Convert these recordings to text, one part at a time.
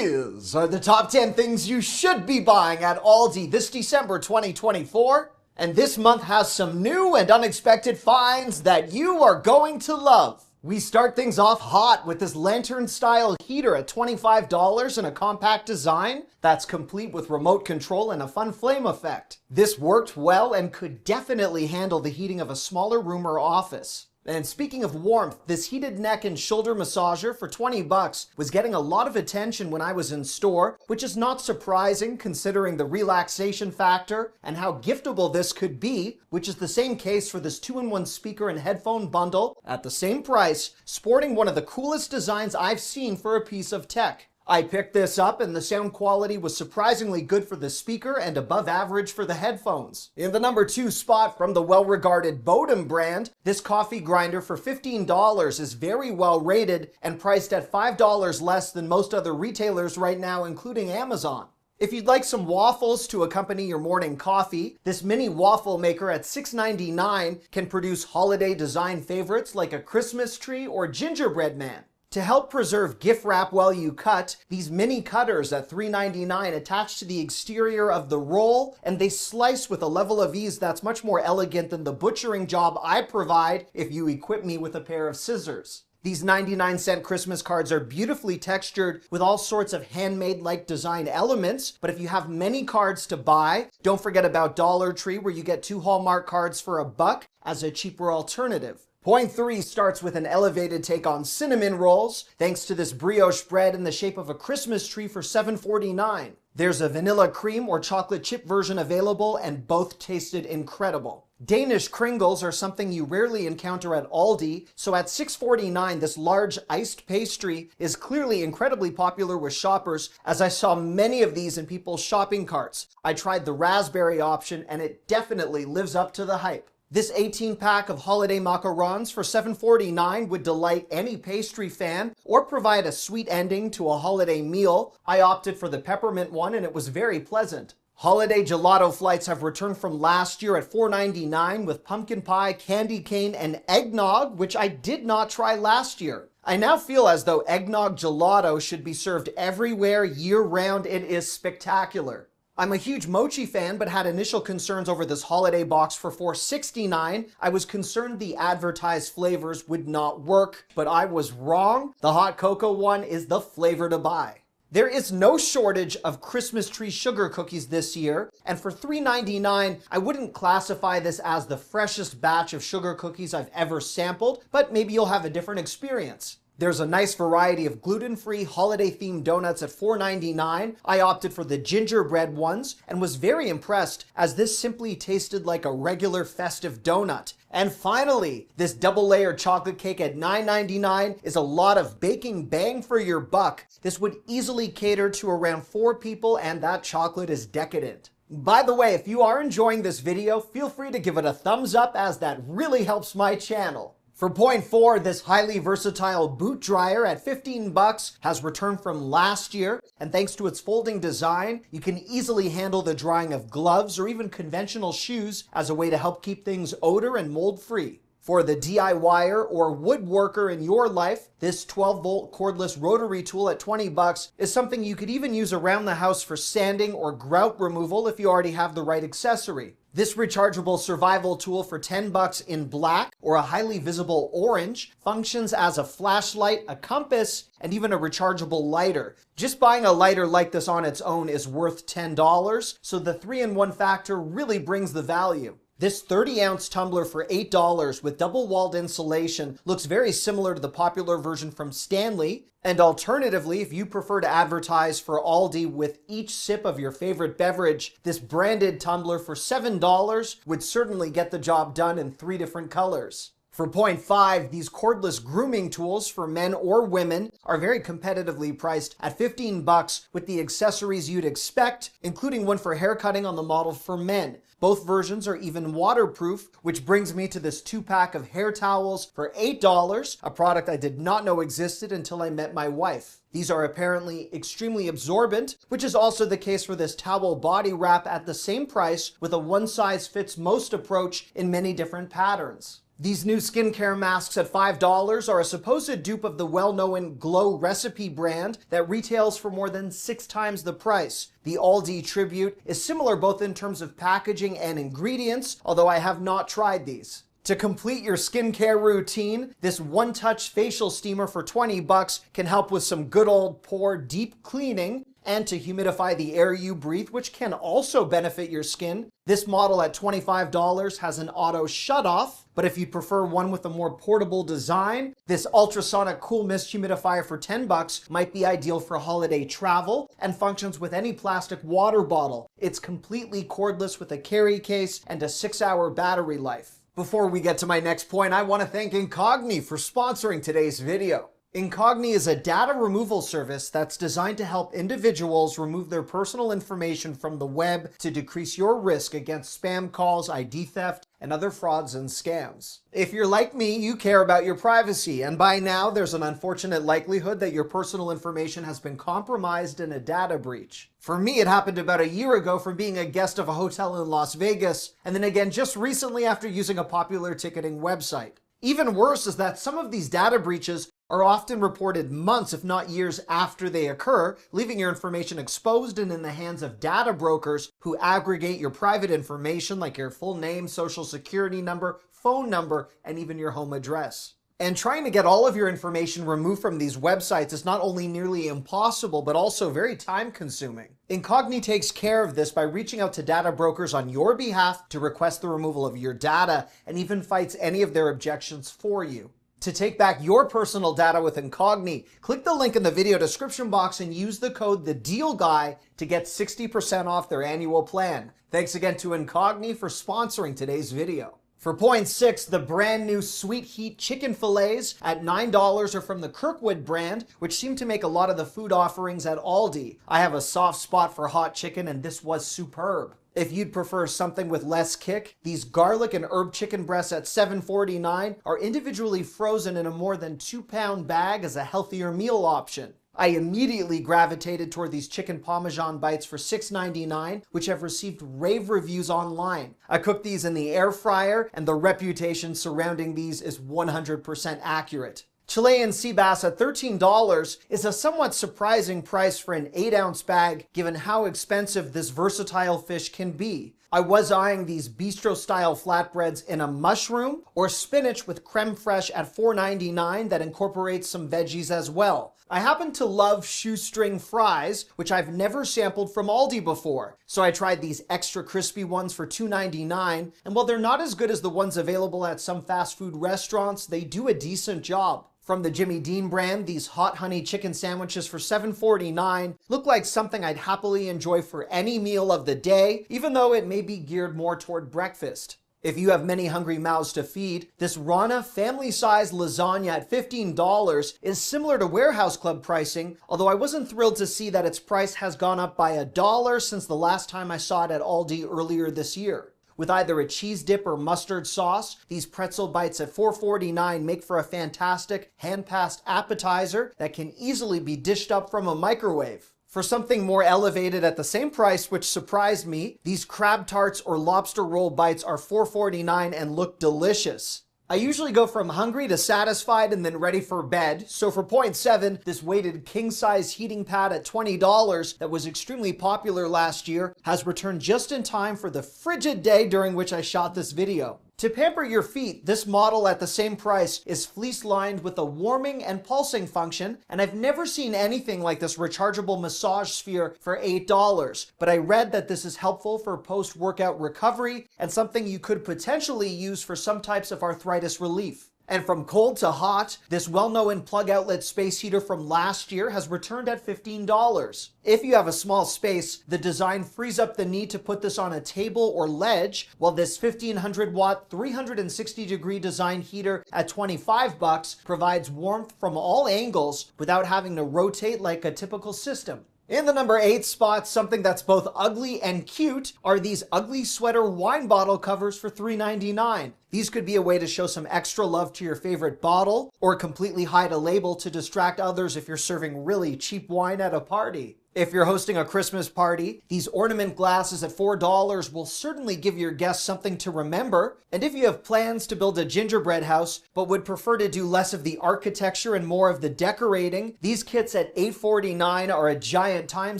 These are the top 10 things you should be buying at Aldi this December 2024. And this month has some new and unexpected finds that you are going to love. We start things off hot with this lantern-style heater at $25 in a compact design that's complete with remote control and a fun flame effect. This worked well and could definitely handle the heating of a smaller room or office. And speaking of warmth, this heated neck and shoulder massager for 20 bucks was getting a lot of attention when I was in store, which is not surprising considering the relaxation factor and how giftable this could be, which is the same case for this 2-in-1 speaker and headphone bundle at the same price, sporting one of the coolest designs I've seen for a piece of tech. I picked this up and the sound quality was surprisingly good for the speaker and above average for the headphones. In the number 2 spot from the well-regarded Bodum brand, this coffee grinder for $15 is very well rated and priced at $5 less than most other retailers right now, including Amazon. If you'd like some waffles to accompany your morning coffee, this mini waffle maker at $6.99 can produce holiday design favorites like a Christmas tree or gingerbread man. To help preserve gift wrap while you cut, these mini cutters at $3.99 attach to the exterior of the roll, and they slice with a level of ease that's much more elegant than the butchering job I provide if you equip me with a pair of scissors. These 99-cent Christmas cards are beautifully textured with all sorts of handmade-like design elements, but if you have many cards to buy, don't forget about Dollar Tree, where you get 2 Hallmark cards for $1 as a cheaper alternative. Point 3 starts with an elevated take on cinnamon rolls, thanks to this brioche bread in the shape of a Christmas tree for $7.49. There's a vanilla cream or chocolate chip version available, and both tasted incredible. Danish Kringles are something you rarely encounter at Aldi, so at $6.49 this large iced pastry is clearly incredibly popular with shoppers, as I saw many of these in people's shopping carts. I tried the raspberry option and it definitely lives up to the hype. This 18-pack of holiday macarons for $7.49 would delight any pastry fan or provide a sweet ending to a holiday meal. I opted for the peppermint one and it was very pleasant. Holiday gelato flights have returned from last year at $4.99 with pumpkin pie, candy cane, and eggnog, which I did not try last year. I now feel as though eggnog gelato should be served everywhere year-round. It is spectacular. I'm a huge mochi fan, but had initial concerns over this holiday box for $4.69. I was concerned the advertised flavors would not work, but I was wrong. The hot cocoa one is the flavor to buy. There is no shortage of Christmas tree sugar cookies this year, and for $3.99, I wouldn't classify this as the freshest batch of sugar cookies I've ever sampled, but maybe you'll have a different experience. There's a nice variety of gluten-free holiday-themed donuts at $4.99. I opted for the gingerbread ones and was very impressed, as this simply tasted like a regular festive donut. And finally, this double-layer chocolate cake at $9.99 is a lot of baking bang for your buck. This would easily cater to around 4 people, and that chocolate is decadent. By the way, if you are enjoying this video, feel free to give it a thumbs up, as that really helps my channel. For point 4, this highly versatile boot dryer at 15 bucks has returned from last year, and thanks to its folding design, you can easily handle the drying of gloves or even conventional shoes as a way to help keep things odor and mold free. For the DIYer or woodworker in your life, this 12-volt cordless rotary tool at 20 bucks is something you could even use around the house for sanding or grout removal if you already have the right accessory. This rechargeable survival tool for 10 bucks in black or a highly visible orange functions as a flashlight, a compass, and even a rechargeable lighter. Just buying a lighter like this on its own is worth $10, so the 3-in-1 factor really brings the value. This 30-ounce tumbler for $8 with double-walled insulation looks very similar to the popular version from Stanley. And alternatively, if you prefer to advertise for Aldi with each sip of your favorite beverage, this branded tumbler for $7 would certainly get the job done in 3 different colors. For point 5, these cordless grooming tools for men or women are very competitively priced at 15 bucks with the accessories you'd expect, including one for haircutting on the model for men. Both versions are even waterproof, which brings me to this 2-pack of hair towels for $8, a product I did not know existed until I met my wife. These are apparently extremely absorbent, which is also the case for this towel body wrap at the same price with a one-size-fits-most approach in many different patterns. These new skincare masks at $5 are a supposed dupe of the well-known Glow Recipe brand that retails for more than 6 times the price. The Aldi Tribute is similar both in terms of packaging and ingredients, although I have not tried these. To complete your skincare routine, this one-touch facial steamer for $20 can help with some good old pore deep cleaning and to humidify the air you breathe, which can also benefit your skin. This model at $25 has an auto shut-off, but if you prefer one with a more portable design, this ultrasonic cool mist humidifier for $10 might be ideal for holiday travel and functions with any plastic water bottle. It's completely cordless with a carry case and a 6-hour battery life. Before we get to my next point, I want to thank Incogni for sponsoring today's video. Incogni is a data removal service that's designed to help individuals remove their personal information from the web to decrease your risk against spam calls, ID theft, and other frauds and scams. If you're like me, you care about your privacy, and by now there's an unfortunate likelihood that your personal information has been compromised in a data breach. For me, it happened about a year ago from being a guest of a hotel in Las Vegas, and then again just recently after using a popular ticketing website. Even worse is that some of these data breaches are often reported months, if not years, after they occur, leaving your information exposed and in the hands of data brokers who aggregate your private information like your full name, social security number, phone number, and even your home address. And trying to get all of your information removed from these websites is not only nearly impossible, but also very time-consuming. Incogni takes care of this by reaching out to data brokers on your behalf to request the removal of your data and even fights any of their objections for you. To take back your personal data with Incogni, click the link in the video description box and use the code TheDealGuy to get 60% off their annual plan. Thanks again to Incogni for sponsoring today's video. For point 6, the brand new Sweet Heat chicken fillets at $9 are from the Kirkwood brand, which seem to make a lot of the food offerings at Aldi. I have a soft spot for hot chicken and this was superb. If you'd prefer something with less kick, these garlic and herb chicken breasts at $7.49 are individually frozen in a more than 2-pound bag as a healthier meal option. I immediately gravitated toward these chicken Parmesan bites for $6.99, which have received rave reviews online. I cooked these in the air fryer, and the reputation surrounding these is 100% accurate. Chilean sea bass at $13 is a somewhat surprising price for an 8-ounce bag, given how expensive this versatile fish can be. I was eyeing these bistro-style flatbreads in a mushroom or spinach with creme fraiche at $4.99 that incorporates some veggies as well. I happen to love shoestring fries, which I've never sampled from Aldi before, so I tried these extra crispy ones for $2.99, and while they're not as good as the ones available at some fast food restaurants, they do a decent job. From the Jimmy Dean brand, these hot honey chicken sandwiches for $7.49 look like something I'd happily enjoy for any meal of the day, even though it may be geared more toward breakfast. If you have many hungry mouths to feed, this Rana family-sized lasagna at $15 is similar to Warehouse Club pricing, although I wasn't thrilled to see that its price has gone up by $1 since the last time I saw it at Aldi earlier this year. With either a cheese dip or mustard sauce, these pretzel bites at $4.49 make for a fantastic hand-passed appetizer that can easily be dished up from a microwave. For something more elevated at the same price, which surprised me, these crab tarts or lobster roll bites are $4.49 and look delicious. I usually go from hungry to satisfied and then ready for bed, so for point 7, this weighted king-size heating pad at $20 that was extremely popular last year has returned just in time for the frigid day during which I shot this video. To pamper your feet, this model at the same price is fleece-lined with a warming and pulsing function, and I've never seen anything like this rechargeable massage sphere for $8, but I read that this is helpful for post-workout recovery and something you could potentially use for some types of arthritis relief. And from cold to hot, this well-known plug outlet space heater from last year has returned at $15. If you have a small space, the design frees up the need to put this on a table or ledge, while this 1500 watt, 360 degree design heater at $25 provides warmth from all angles without having to rotate like a typical system. In the number 8 spot, something that's both ugly and cute are these ugly sweater wine bottle covers for $3.99. These could be a way to show some extra love to your favorite bottle, or completely hide a label to distract others if you're serving really cheap wine at a party. If you're hosting a Christmas party, these ornament glasses at $4 will certainly give your guests something to remember. And if you have plans to build a gingerbread house, but would prefer to do less of the architecture and more of the decorating, these kits at $8.49 are a giant time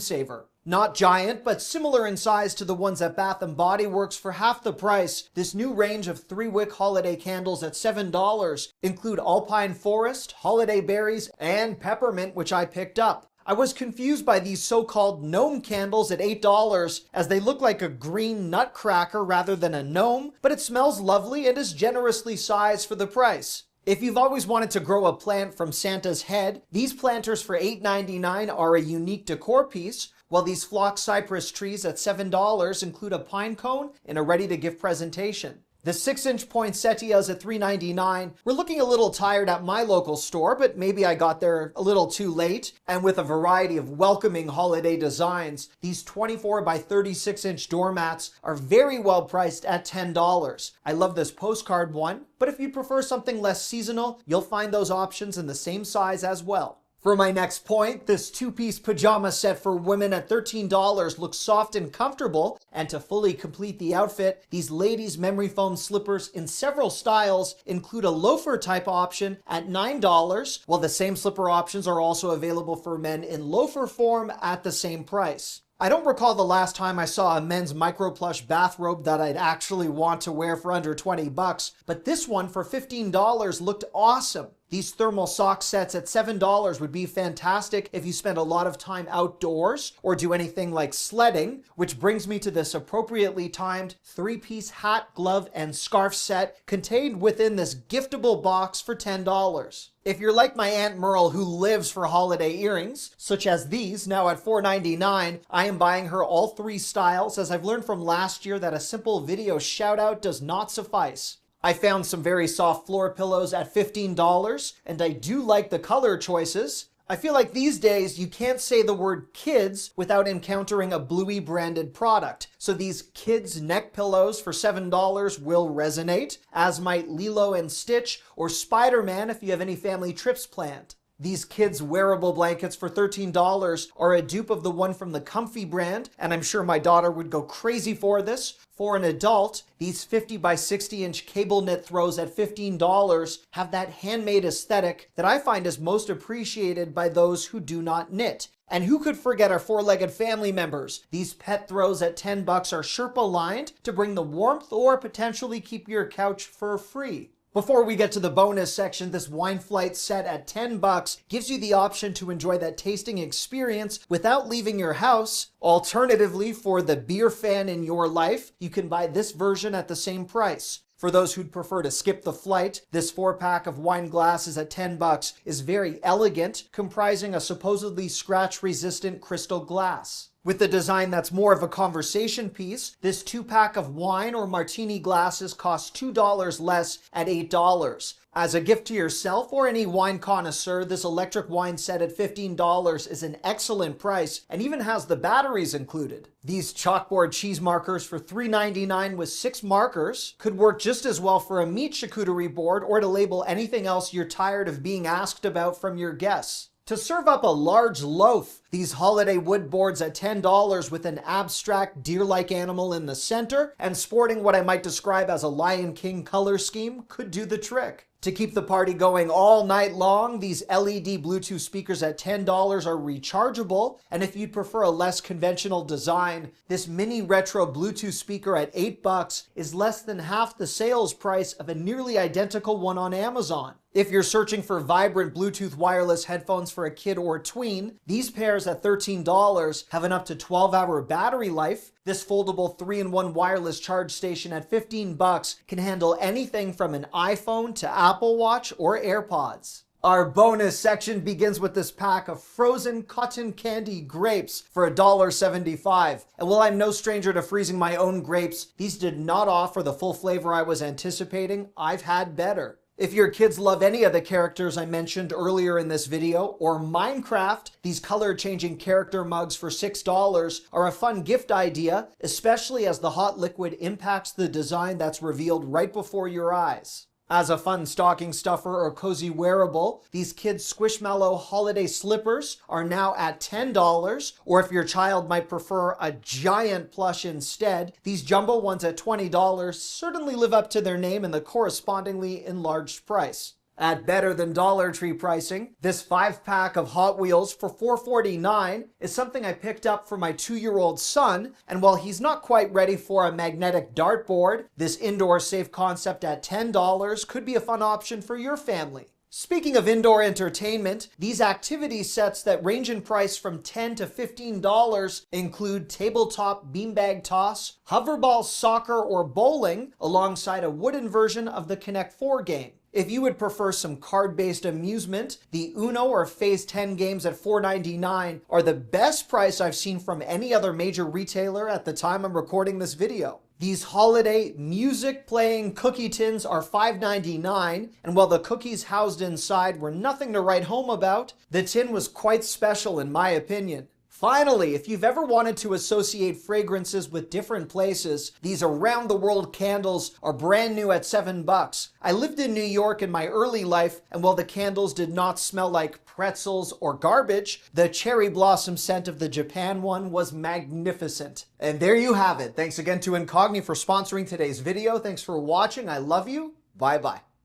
saver. Not giant, but similar in size to the ones at Bath & Body Works for half the price. This new range of 3-wick holiday candles at $7 include Alpine Forest, Holiday Berries, and Peppermint, which I picked up. I was confused by these so-called gnome candles at $8 as they look like a green nutcracker rather than a gnome, but it smells lovely and is generously sized for the price. If you've always wanted to grow a plant from Santa's head, these planters for $8.99 are a unique decor piece, while these flock cypress trees at $7 include a pine cone and a ready-to-gift presentation. The 6-inch poinsettias at $3.99 were looking a little tired at my local store, but maybe I got there a little too late. And with a variety of welcoming holiday designs, these 24 by 36-inch doormats are very well priced at $10. I love this postcard one, but if you prefer something less seasonal, you'll find those options in the same size as well. For my next point, this 2-piece pajama set for women at $13 looks soft and comfortable, and to fully complete the outfit, these ladies' memory foam slippers in several styles include a loafer type option at $9, while the same slipper options are also available for men in loafer form at the same price. I don't recall the last time I saw a men's micro plush bathrobe that I'd actually want to wear for under $20, but this one for $15 looked awesome. These thermal sock sets at $7 would be fantastic if you spend a lot of time outdoors or do anything like sledding, which brings me to this appropriately timed 3-piece hat, glove, and scarf set contained within this giftable box for $10. If you're like my Aunt Merle who lives for holiday earrings, such as these now at $4.99, I am buying her all 3 styles as I've learned from last year that a simple video shout out does not suffice. I found some very soft floor pillows at $15, and I do like the color choices. I feel like these days you can't say the word kids without encountering a Bluey branded product. So these kids neck pillows for $7 will resonate, as might Lilo and Stitch or Spider-Man if you have any family trips planned. These kids wearable blankets for $13 are a dupe of the one from the Comfy brand, and I'm sure my daughter would go crazy for this. For an adult, these 50 by 60-inch cable knit throws at $15 have that handmade aesthetic that I find is most appreciated by those who do not knit. And who could forget our 4-legged family members? These pet throws at $10 are Sherpa lined to bring the warmth or potentially keep your couch fur-free. Before we get to the bonus section, this wine flight set at $10 gives you the option to enjoy that tasting experience without leaving your house. Alternatively, for the beer fan in your life, you can buy this version at the same price. For those who'd prefer to skip the flight, this 4-pack of wine glasses at $10 is very elegant, comprising a supposedly scratch-resistant crystal glass. With the design that's more of a conversation piece, this 2-pack of wine or martini glasses costs $2 less at $8. As a gift to yourself or any wine connoisseur, this electric wine set at $15 is an excellent price and even has the batteries included. These chalkboard cheese markers for $3.99 with 6 markers could work just as well for a meat charcuterie board or to label anything else you're tired of being asked about from your guests. To serve up a large loaf, these holiday wood boards at $10 with an abstract deer-like animal in the center and sporting what I might describe as a Lion King color scheme could do the trick. To keep the party going all night long, these LED Bluetooth speakers at $10 are rechargeable, and if you'd prefer a less conventional design, this mini retro Bluetooth speaker at $8 is less than half the sales price of a nearly identical one on Amazon. If you're searching for vibrant Bluetooth wireless headphones for a kid or tween, these pairs at $13 have an up to 12-hour battery life. This foldable 3-in-1 wireless charge station at $15 can handle anything from an iPhone to Apple Watch or AirPods. Our bonus section begins with this pack of frozen cotton candy grapes for $1.75. And while I'm no stranger to freezing my own grapes, these did not offer the full flavor I was anticipating. I've had better. If your kids love any of the characters I mentioned earlier in this video, or Minecraft, these color-changing character mugs for $6 are a fun gift idea, especially as the hot liquid impacts the design that's revealed right before your eyes. As a fun stocking stuffer or cozy wearable, these kids' Squishmallow holiday slippers are now at $10, or if your child might prefer a giant plush instead, these jumbo ones at $20 certainly live up to their name and the correspondingly enlarged price. At better than Dollar Tree pricing, this 5-pack of Hot Wheels for $4.49 is something I picked up for my 2-year-old son, and while he's not quite ready for a magnetic dartboard, this indoor safe concept at $10 could be a fun option for your family. Speaking of indoor entertainment, these activity sets that range in price from $10 to $15 include tabletop beanbag toss, hoverball soccer or bowling, alongside a wooden version of the Connect 4 game. If you would prefer some card-based amusement, the Uno or Phase 10 games at $4.99 are the best price I've seen from any other major retailer at the time I'm recording this video. These holiday music-playing cookie tins are $5.99, and while the cookies housed inside were nothing to write home about, the tin was quite special in my opinion. Finally, if you've ever wanted to associate fragrances with different places, these around-the-world candles are brand new at $7. I lived in New York in my early life, and while the candles did not smell like pretzels or garbage, the cherry blossom scent of the Japan one was magnificent. And there you have it. Thanks again to Incogni for sponsoring today's video. Thanks for watching. I love you. Bye-bye.